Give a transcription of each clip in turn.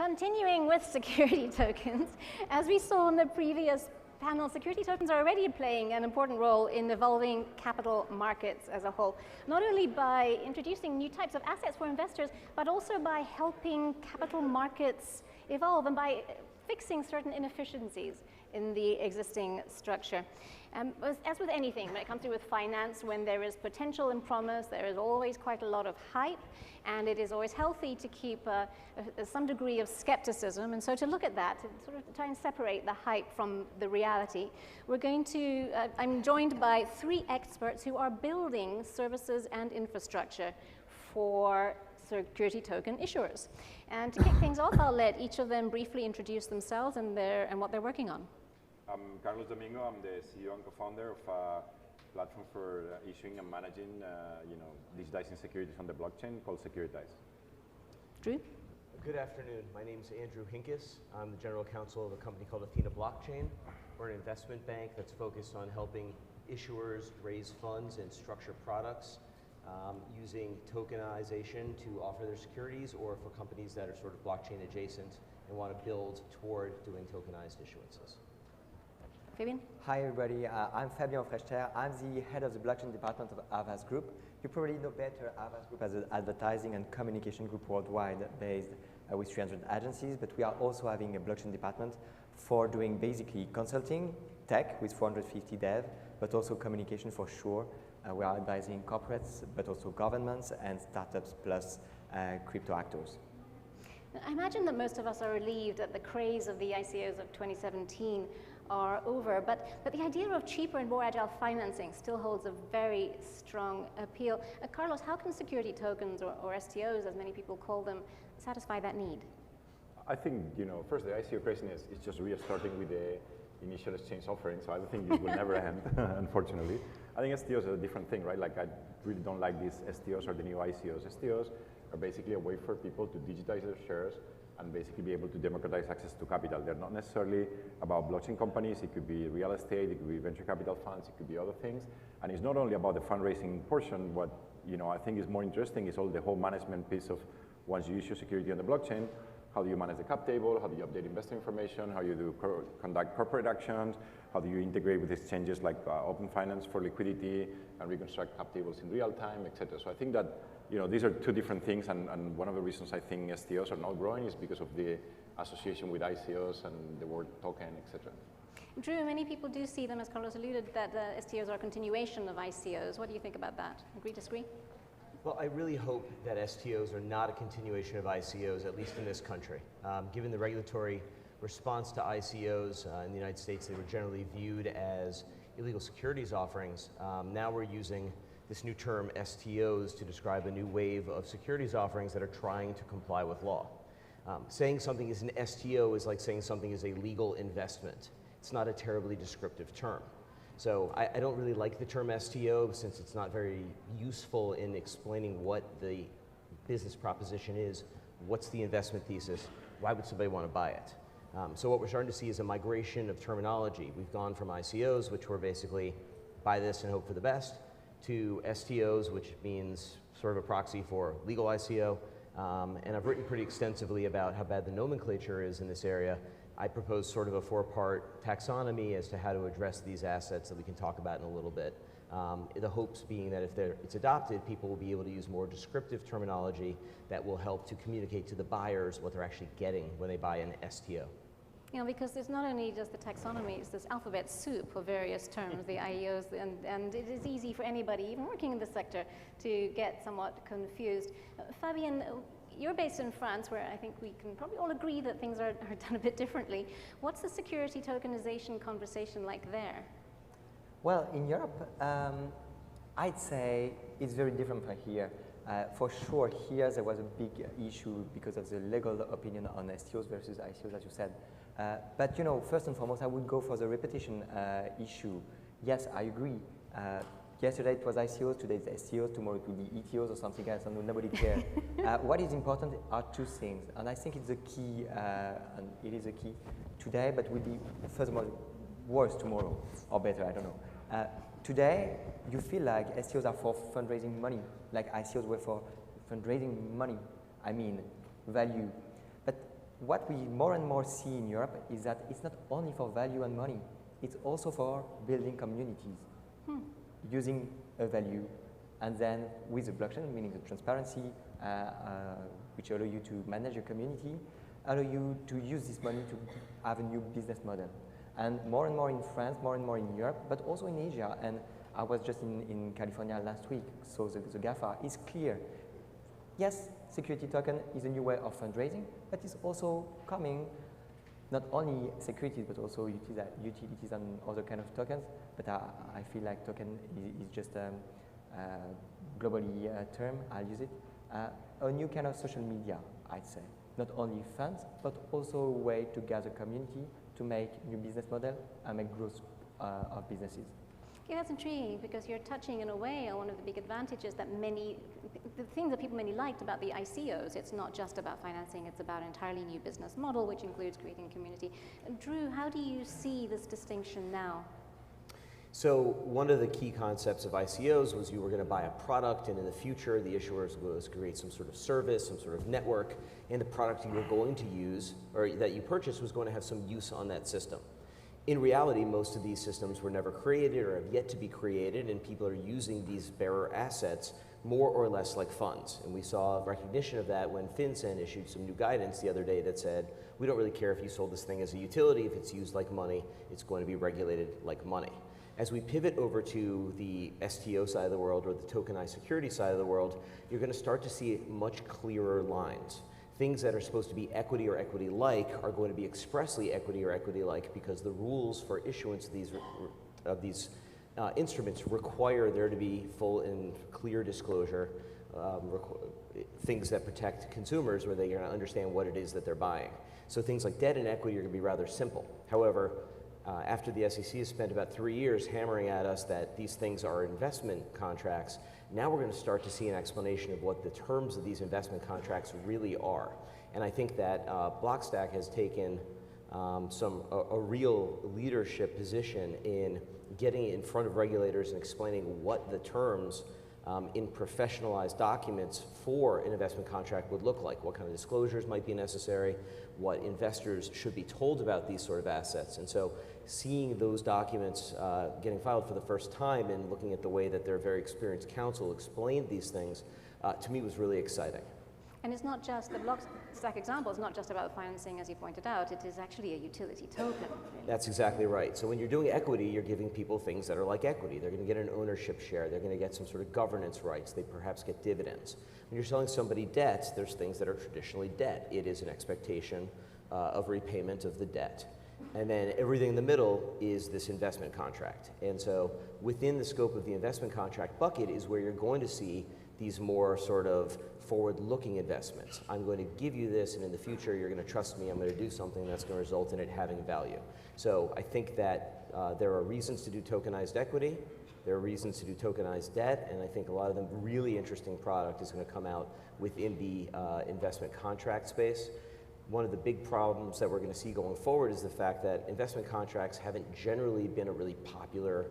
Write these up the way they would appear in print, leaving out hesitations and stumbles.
Continuing with security tokens, as we saw in the previous panel, security tokens are already playing an important role in evolving capital markets as a whole, not only by introducing new types of assets for investors, but also by helping capital markets evolve and by fixing certain inefficiencies in the existing structure. As with anything, when it comes to with finance, when there is potential and promise, there is always quite a lot of hype, and it is always healthy to keep some degree of skepticism. And so to look at that, to sort of try and separate the hype from the reality, we're going to, I'm joined by three experts who are building services and infrastructure for security token issuers. And to kick things off, I'll let each of them briefly introduce themselves and what they're working on. I'm Carlos Domingo. I'm the CEO and co-founder of a platform for issuing and managing, digitizing securities on the blockchain called Securitize. Drew? Good afternoon. My name is Andrew Hinkes. I'm the general counsel of a company called Athena Blockchain. We're an investment bank that's focused on helping issuers raise funds and structure products using tokenization to offer their securities, or for companies that are sort of blockchain adjacent and want to build toward doing tokenized issuances. Fabian? Hi everybody, I'm Fabien Frechter. I'm the head of the blockchain department of Avas Group. You probably know better Avas Group as an advertising and communication group worldwide based with 300 agencies, but we are also having a blockchain department for doing basically consulting, tech with 450 dev, but also communication for sure. We are advising corporates, but also governments and startups plus crypto actors. I imagine that most of us are relieved that the craze of the ICOs of 2017 are over, but the idea of cheaper and more agile financing still holds a very strong appeal. Carlos, how can security tokens, or STOs as many people call them, satisfy that need? I think, first the ICO craziness is just restarting with the initial exchange offering, so I don't think it will never end, unfortunately. I think STOs are a different thing, right? Like, I really don't like these STOs or the new ICOs. STOs are basically a way for people to digitize their shares and basically be able to democratize access to capital. They're not necessarily about blockchain companies. It could be real estate, it could be venture capital funds, it could be other things. And it's not only about the fundraising portion. What I think is more interesting is all the whole management piece of once you issue security on the blockchain. How do you manage the cap table? How do you update investor information? How you do conduct corporate actions? How do you integrate with exchanges like Open Finance for liquidity and reconstruct cap tables in real time, etc. So I think that these are two different things, and one of the reasons I think STOs are not growing is because of the association with ICOs and the word token, etc. Drew, many people do see them, as Carlos alluded, that STOs are a continuation of ICOs. What do you think about that? Agree, disagree? Well, I really hope that STOs are not a continuation of ICOs, at least in this country. Given the regulatory response to ICOs in the United States, they were generally viewed as illegal securities offerings. Now we're using this new term STOs to describe a new wave of securities offerings that are trying to comply with law. Saying something is an STO is like saying something is a legal investment. It's not a terribly descriptive term. So I don't really like the term STO since it's not very useful in explaining what the business proposition is, what's the investment thesis, why would somebody want to buy it. So what we're starting to see is a migration of terminology. We've gone from ICOs, which were basically buy this and hope for the best, to STOs, which means sort of a proxy for legal ICO. And I've written pretty extensively about how bad the nomenclature is in this area. I propose sort of a four-part taxonomy as to how to address these assets that we can talk about in a little bit. The hopes being that if it's adopted, people will be able to use more descriptive terminology that will help to communicate to the buyers what they're actually getting when they buy an STO. Because it's not only just the taxonomy, it's this alphabet soup of various terms, the IEOs, and it is easy for anybody, even working in the sector, to get somewhat confused. Fabien, you're based in France, where I think we can probably all agree that things are done a bit differently. What's the security tokenization conversation like there? Well, in Europe, I'd say it's very different from here. For sure, here there was a big issue because of the legal opinion on STOs versus ICOs, as you said. But first and foremost, I would go for the repetition issue. Yes, I agree. Yesterday it was ICOs, today it's STOs, tomorrow it will be ETOs or something else, and nobody cares. What is important are two things, and I think it's the key, and it is a key today, but will be furthermore worse tomorrow, or better, I don't know. Today, you feel like STOs are for fundraising money, like ICOs were for fundraising money, I mean value. But what we more and more see in Europe is that it's not only for value and money, it's also for building communities, using a value, and then with the blockchain, meaning the transparency, which allow you to manage your community, allow you to use this money to have a new business model. And more in France, more and more in Europe, but also in Asia. And I was just in California last week, so the GAFA is clear. Yes, security token is a new way of fundraising, but it's also coming, not only securities, but also utilities and other kind of tokens. But I feel like token is just a globally term, I'll use it. A new kind of social media, I'd say. Not only funds, but also a way to gather community, to make new business model and make growth of businesses. Okay, that's intriguing because you're touching in a way on one of the big advantages that the things that people many liked about the ICOs. It's not just about financing, it's about an entirely new business model, which includes creating community. Drew, how do you see this distinction now? So one of the key concepts of ICOs was you were going to buy a product, and in the future the issuers was create some sort of service, some sort of network, and the product you were going to use, or that you purchased, was going to have some use on that system. In reality, most of these systems were never created or have yet to be created, and people are using these bearer assets more or less like funds. And we saw recognition of that when FinCEN issued some new guidance the other day that said, we don't really care if you sold this thing as a utility, if it's used like money, it's going to be regulated like money. As we pivot over to the STO side of the world or the tokenized security side of the world, you're going to start to see much clearer lines. Things that are supposed to be equity or equity-like are going to be expressly equity or equity-like because the rules for issuance of these instruments require there to be full and clear disclosure, things that protect consumers where they're going to understand what it is that they're buying. So things like debt and equity are going to be rather simple. However, after the SEC has spent about 3 years hammering at us that these things are investment contracts, now we're going to start to see an explanation of what the terms of these investment contracts really are. And I think that Blockstack has taken a real leadership position in getting in front of regulators and explaining what the terms in professionalized documents for an investment contract would look like, what kind of disclosures might be necessary, what investors should be told about these sort of assets. And so seeing those documents getting filed for the first time and looking at the way that their very experienced counsel explained these things, to me was really exciting. And it's not just, the Blockstack example is not just about financing, as you pointed out, it is actually a utility token. Really. That's exactly right. So when you're doing equity, you're giving people things that are like equity. They're going to get an ownership share, they're going to get some sort of governance rights, they perhaps get dividends. When you're selling somebody debts, there's things that are traditionally debt. It is an expectation of repayment of the debt. And then everything in the middle is this investment contract. And so within the scope of the investment contract bucket is where you're going to see these more sort of forward-looking investments. I'm going to give you this, and in the future, you're going to trust me. I'm going to do something that's going to result in it having value. So I think that there are reasons to do tokenized equity. There are reasons to do tokenized debt, and I think a lot of the really interesting product is going to come out within the investment contract space. One of the big problems that we're going to see going forward is the fact that investment contracts haven't generally been a really popular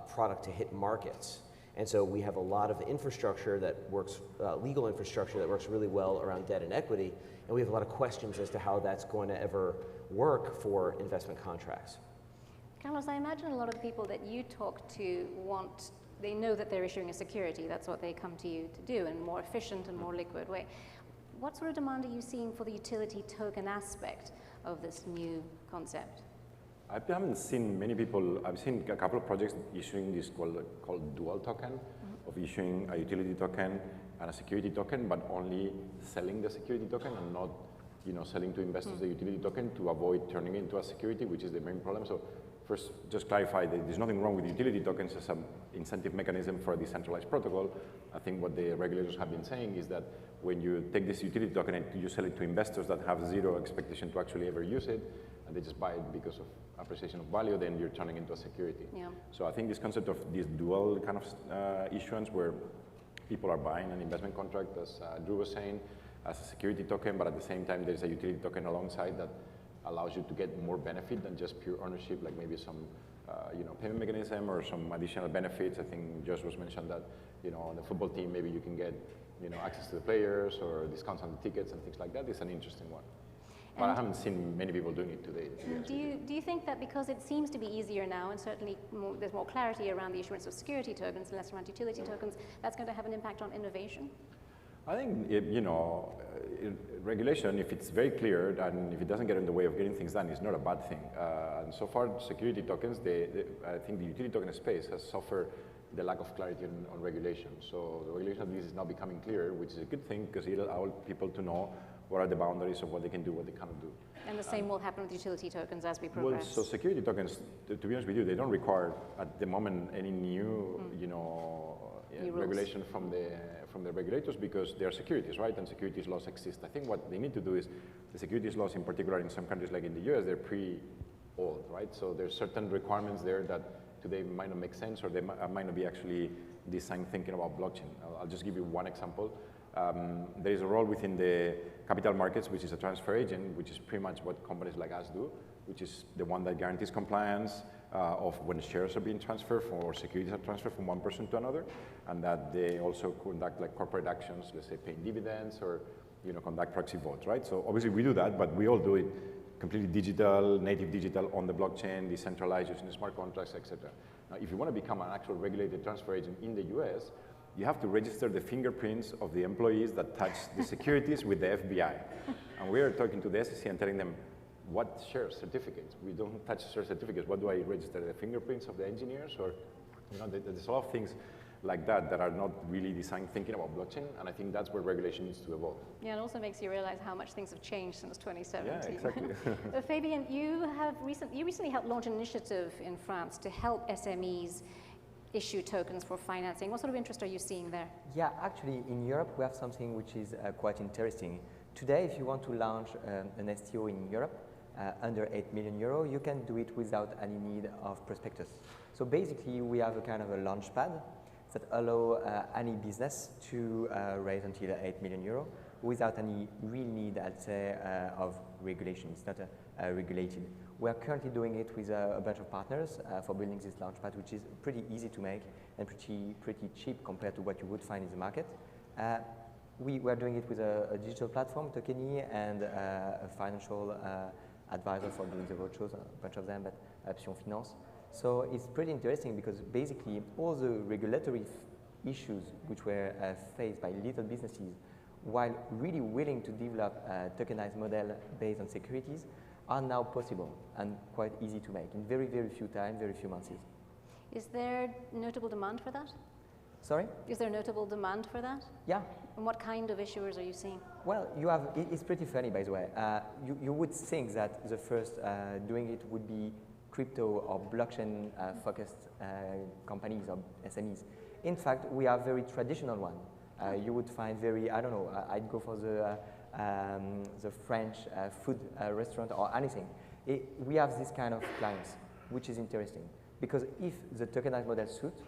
product to hit markets. And so we have a lot of infrastructure that works, legal infrastructure that works really well around debt and equity, and we have a lot of questions as to how that's going to ever work for investment contracts. Carlos, I imagine a lot of the people that you talk to they know that they're issuing a security, that's what they come to you to do in a more efficient and more liquid way. What sort of demand are you seeing for the utility token aspect of this new concept? I haven't seen many people. I've seen a couple of projects issuing this called dual token, of issuing a utility token and a security token, but only selling the security token and not, selling to investors the utility token to avoid turning it into a security, which is the main problem. So first, just clarify that there's nothing wrong with utility tokens as an incentive mechanism for a decentralized protocol. I think what the regulators have been saying is that when you take this utility token and you sell it to investors that have zero expectation to actually ever use it, and they just buy it because of appreciation of value, then you're turning into a security. Yeah. So I think this concept of this dual kind of issuance where people are buying an investment contract, as Drew was saying, as a security token, but at the same time there's a utility token alongside that allows you to get more benefit than just pure ownership, like maybe some payment mechanism or some additional benefits. I think Josh was mentioned that on the football team maybe you can get access to the players or discounts on the tickets and things like that. It's an interesting one. But I haven't seen many people doing it today. Do you think that because it seems to be easier now, and certainly there's more clarity around the issuance of security tokens and less around utility tokens, that's going to have an impact on innovation? I think, regulation, if it's very clear and if it doesn't get in the way of getting things done, is not a bad thing. And so far, security tokens, I think the utility token space has suffered the lack of clarity on regulation. So the regulation of this is now becoming clearer, which is a good thing because it allows people to know what are the boundaries of what they can do, what they cannot do. And the same will happen with utility tokens as we progress. Well, so security tokens, to be honest with you, they don't require at the moment any new, regulation from the regulators because they are securities, right? And securities laws exist. I think what they need to do is the securities laws, in particular in some countries like in the US, they're pretty old, right? So there's certain requirements there that today might not make sense or they might not be actually designed thinking about blockchain. I'll just give you one example. There is a role within the capital markets, which is a transfer agent, which is pretty much what companies like us do, which is the one that guarantees compliance of when shares are being transferred or securities are transferred from one person to another, and that they also conduct like corporate actions, let's say paying dividends or conduct proxy votes, right? So obviously we do that, but we all do it completely digital, native digital on the blockchain, decentralized using smart contracts, etc. Now, if you want to become an actual regulated transfer agent in the US, you have to register the fingerprints of the employees that touch the securities with the FBI. And we are talking to the SEC and telling them, what share certificates? We don't touch share certificates. What do I register? The fingerprints of the engineers? Or, there's a lot of things like that that are not really designed thinking about blockchain, and I think that's where regulation needs to evolve. Yeah, it also makes you realize how much things have changed since 2017. Yeah, exactly. Fabien, you recently helped launch an initiative in France to help SMEs issue tokens for financing. What sort of interest are you seeing there? Yeah, actually in Europe we have something which is quite interesting. Today, if you want to launch an STO in Europe under 8 million euro, you can do it without any need of prospectus. So basically we have a kind of a launch pad that allow any business to raise until 8 million euro without any real need, I'd say, of regulation. It's not regulated. We are currently doing it with a bunch of partners for building this launchpad, which is pretty easy to make and pretty cheap compared to what you would find in the market. We are doing it with a digital platform, Tokeny, and a financial advisor for doing the roadshows, a bunch of them, but Option Finance. So it's pretty interesting because basically all the regulatory issues which were faced by little businesses, while really willing to develop a tokenized model based on securities, are now possible and quite easy to make in very, very few time, very few months. Is there notable demand for that? Sorry? Is there notable demand for that? Yeah. And what kind of issuers are you seeing? Well, it's pretty funny, by the way. You would think that the first doing it would be crypto or blockchain focused companies or SMEs. In fact, we are very traditional one. You would find very, I don't know, I'd go for the French food restaurant or anything. We have this kind of clients, which is interesting. Because if the tokenized model suits,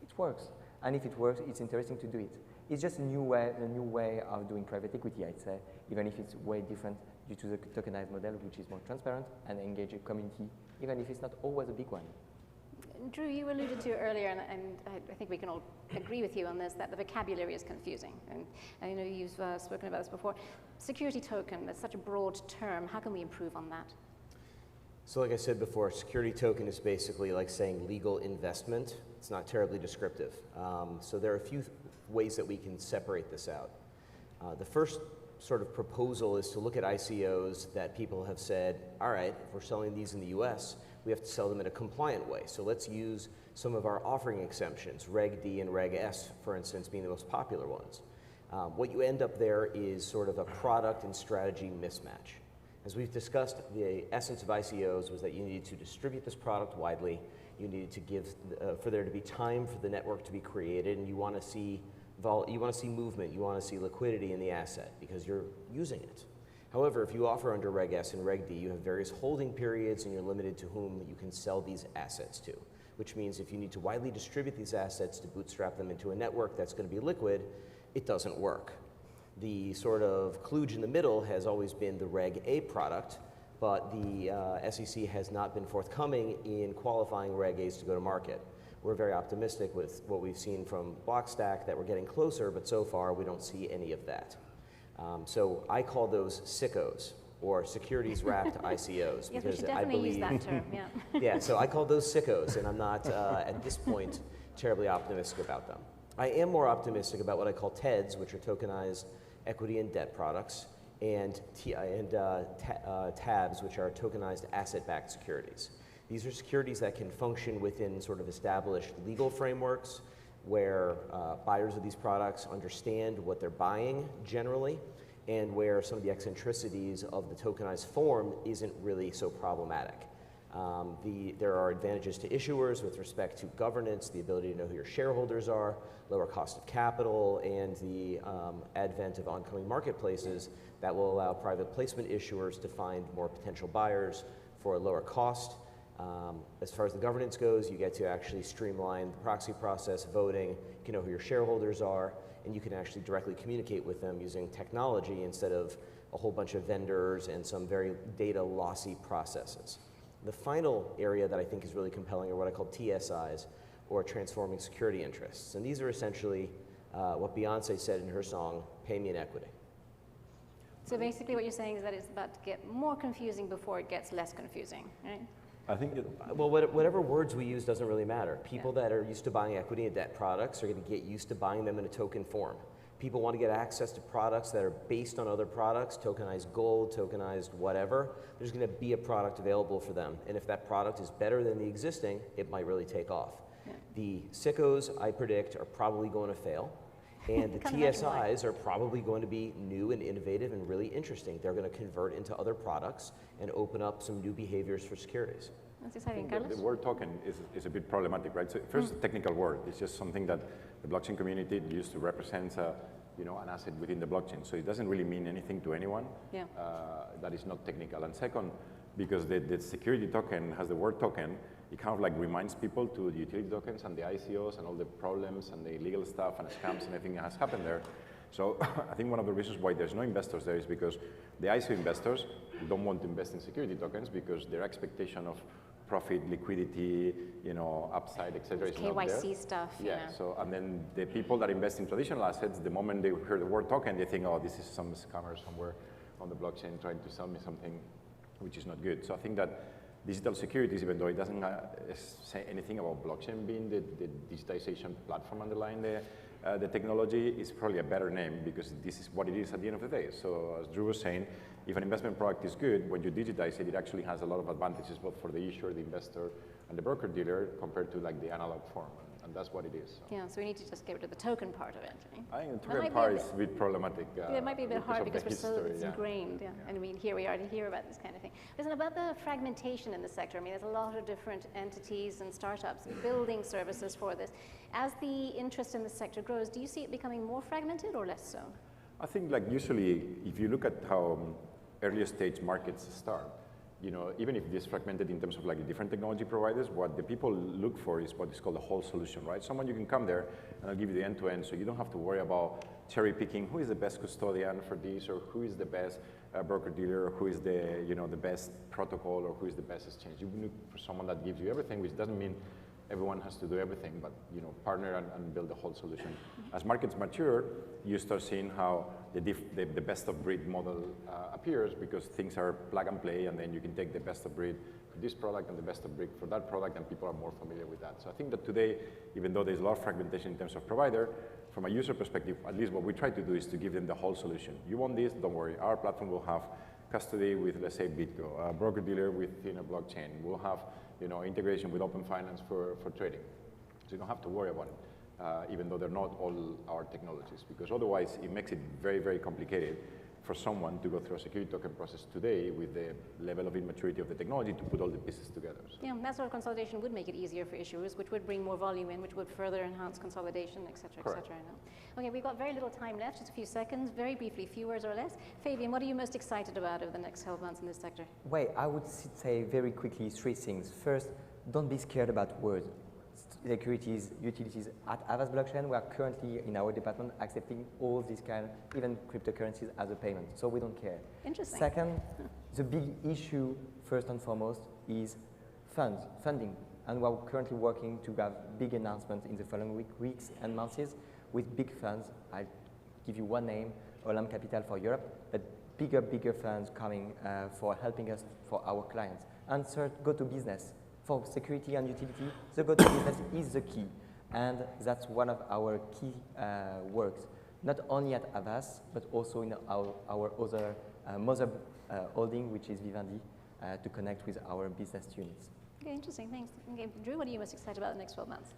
it works. And if it works, it's interesting to do it. It's just a new way of doing private equity, I'd say, even if it's way different due to the tokenized model, which is more transparent and engage a community, even if it's not always a big one. Drew, you alluded to earlier, and I think we can all agree with you on this, that the vocabulary is confusing. And I know you've spoken about this before. Security token, that's such a broad term. How can we improve on that? So like I said before, security token is basically like saying legal investment. It's not terribly descriptive. So there are a few ways that we can separate this out. The first sort of proposal is to look at ICOs that people have said, all right, if we're selling these in the US, we have to sell them in a compliant way. So let's use some of our offering exemptions, Reg D and Reg S, for instance, being the most popular ones. What you end up there is sort of a product and strategy mismatch. As we've discussed, the essence of ICOs was that you needed to distribute this product widely, you needed to give, for there to be time for the network to be created, and you want to see movement, you want to see liquidity in the asset because you're using it. However, if you offer under Reg S and Reg D, you have various holding periods and you're limited to whom you can sell these assets to, which means if you need to widely distribute these assets to bootstrap them into a network that's going to be liquid, it doesn't work. The sort of kludge in the middle has always been the Reg A product, but the SEC has not been forthcoming in qualifying Reg A's to go to market. We're very optimistic with what we've seen from Blockstack that we're getting closer, but so far we don't see any of that. So I call those sickos. or securities wrapped ICOs. Yes, we should definitely use that term, yeah. Yeah, so I call those sickos, and I'm not, at this point, terribly optimistic about them. I am more optimistic about what I call TEDs, which are tokenized equity and debt products, and TABs, which are tokenized asset-backed securities. These are securities that can function within sort of established legal frameworks where buyers of these products understand what they're buying generally, and where some of the eccentricities of the tokenized form isn't really so problematic. There are advantages to issuers with respect to governance, the ability to know who your shareholders are, lower cost of capital, and the advent of oncoming marketplaces that will allow private placement issuers to find more potential buyers for a lower cost. As far as the governance goes, you get to actually streamline the proxy process, voting, you can know who your shareholders are, and you can actually directly communicate with them using technology instead of a whole bunch of vendors and some very data lossy processes. The final area that I think is really compelling are what I call TSIs, or transforming security interests. And these are essentially what Beyonce said in her song, "Pay me in equity." So basically what you're saying is that it's about to get more confusing before it gets less confusing, right? I think well, whatever words we use doesn't really matter. People that are used to buying equity and debt products are going to get used to buying them in a token form. People want to get access to products that are based on other products, tokenized gold, tokenized whatever. There's going to be a product available for them. And if that product is better than the existing, it might really take off. Yeah. The sickos, I predict, are probably going to fail. And the TSIs are probably going to be new and innovative and really interesting. They're going to convert into other products and open up some new behaviors for securities. That's exciting. Carlos? The word token is a bit problematic, right? So first, the technical word. It's just something that the blockchain community used to represent an asset within the blockchain. So it doesn't really mean anything to anyone that is not technical. And second, because the security token has the word token, it kind of like reminds people to the utility tokens and the ICOs and all the problems and the illegal stuff and scams and everything that has happened there. So I think one of the reasons why there's no investors there is because the ICO investors don't want to invest in security tokens because their expectation of profit, liquidity, upside, etc. is not there. KYC stuff. Yeah. So and then the people that invest in traditional assets, the moment they hear the word token, they think, oh, this is some scammer somewhere on the blockchain trying to sell me something, which is not good. So I think that digital securities, even though it doesn't say anything about blockchain being the digitization platform underlying the technology, is probably a better name because this is what it is at the end of the day. So as Drew was saying, if an investment product is good, when you digitize it, it actually has a lot of advantages both for the issuer, the investor, and the broker-dealer compared to like the analog form. And that's what it is. So. Yeah, so we need to just get rid of the token part of it. Right? I think the token part is a bit problematic. It might be a bit hard because we're so history, ingrained. Yeah. And I mean, here we are to hear about this kind of thing. Listen, about the fragmentation in the sector, I mean, there's a lot of different entities and startups building services for this. As the interest in the sector grows, do you see it becoming more fragmented or less so? I think like usually, if you look at how earlier stage markets start, even if it is fragmented in terms of like the different technology providers, what the people look for is what is called a whole solution, right? Someone you can come there and I'll give you the end-to-end, so you don't have to worry about cherry picking who is the best custodian for this, or who is the best broker-dealer, or who is the best protocol, or who is the best exchange. You look for someone that gives you everything, which doesn't mean everyone has to do everything, but partner and build a whole solution. As markets mature, you start seeing how the best of breed model appears because things are plug and play, and then you can take the best of breed for this product and the best of breed for that product, and people are more familiar with that. So I think that today, even though there's a lot of fragmentation in terms of provider, from a user perspective, at least what we try to do is to give them the whole solution. You want this, don't worry. Our platform will have custody with, let's say, BitGo, a broker-dealer within a blockchain. We'll have integration with open finance for trading. So you don't have to worry about it, even though they're not all our technologies, because otherwise it makes it very, very complicated for someone to go through a security token process today with the level of immaturity of the technology to put all the pieces together. So. Yeah, that sort of consolidation would make it easier for issuers, which would bring more volume in, which would further enhance consolidation, et cetera, et cetera. Okay, we've got very little time left, just a few seconds, very briefly, few words or less. Fabian, what are you most excited about over the next 12 months in this sector? Well, I would say very quickly 3 things. First, don't be scared about words. Securities, utilities at Avast Blockchain, we are currently in our department accepting all these even cryptocurrencies as a payment, so we don't care. Interesting. Second, the big issue, first and foremost, is funding. And we're currently working to have big announcements in the following weeks and months with big funds. I'll give you one name, Olam Capital for Europe, that bigger firms coming for helping us for our clients. And third, go to business. For security and utility, the go to business is the key. And that's one of our key works, not only at Avast, but also in our other mother holding, which is Vivendi, to connect with our business units. Okay, interesting, thanks. Okay, Drew, what are you most excited about in the next 12 months?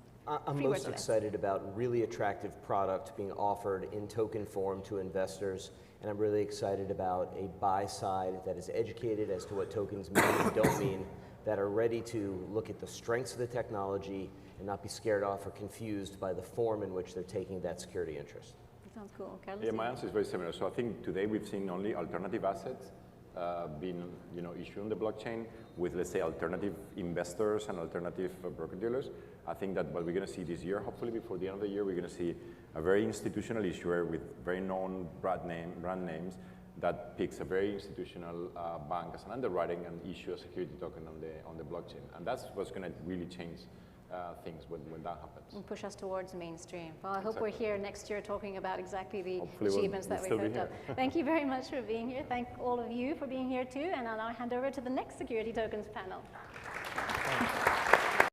I'm most excited about really attractive product being offered in token form to investors, and I'm really excited about a buy side that is educated as to what tokens mean and don't mean, that are ready to look at the strengths of the technology and not be scared off or confused by the form in which they're taking that security interest. That sounds cool. Carlos? Yeah, my answer is very similar. So I think today we've seen only alternative assets being issued on the blockchain with, let's say, alternative investors and alternative broker-dealers. I think that what we're going to see this year, hopefully before the end of the year, we're going to see a very institutional issuer with very known brand names that picks a very institutional bank as an underwriting and issue a security token on the blockchain. And that's what's going to really change things when that happens. And push us towards mainstream. Well, I hope we're here next year talking about exactly the Hopefully achievements we'll that we hooked here. up. Thank you very much for being here. Thank all of you for being here too. And I'll now hand over to the next Security Tokens panel.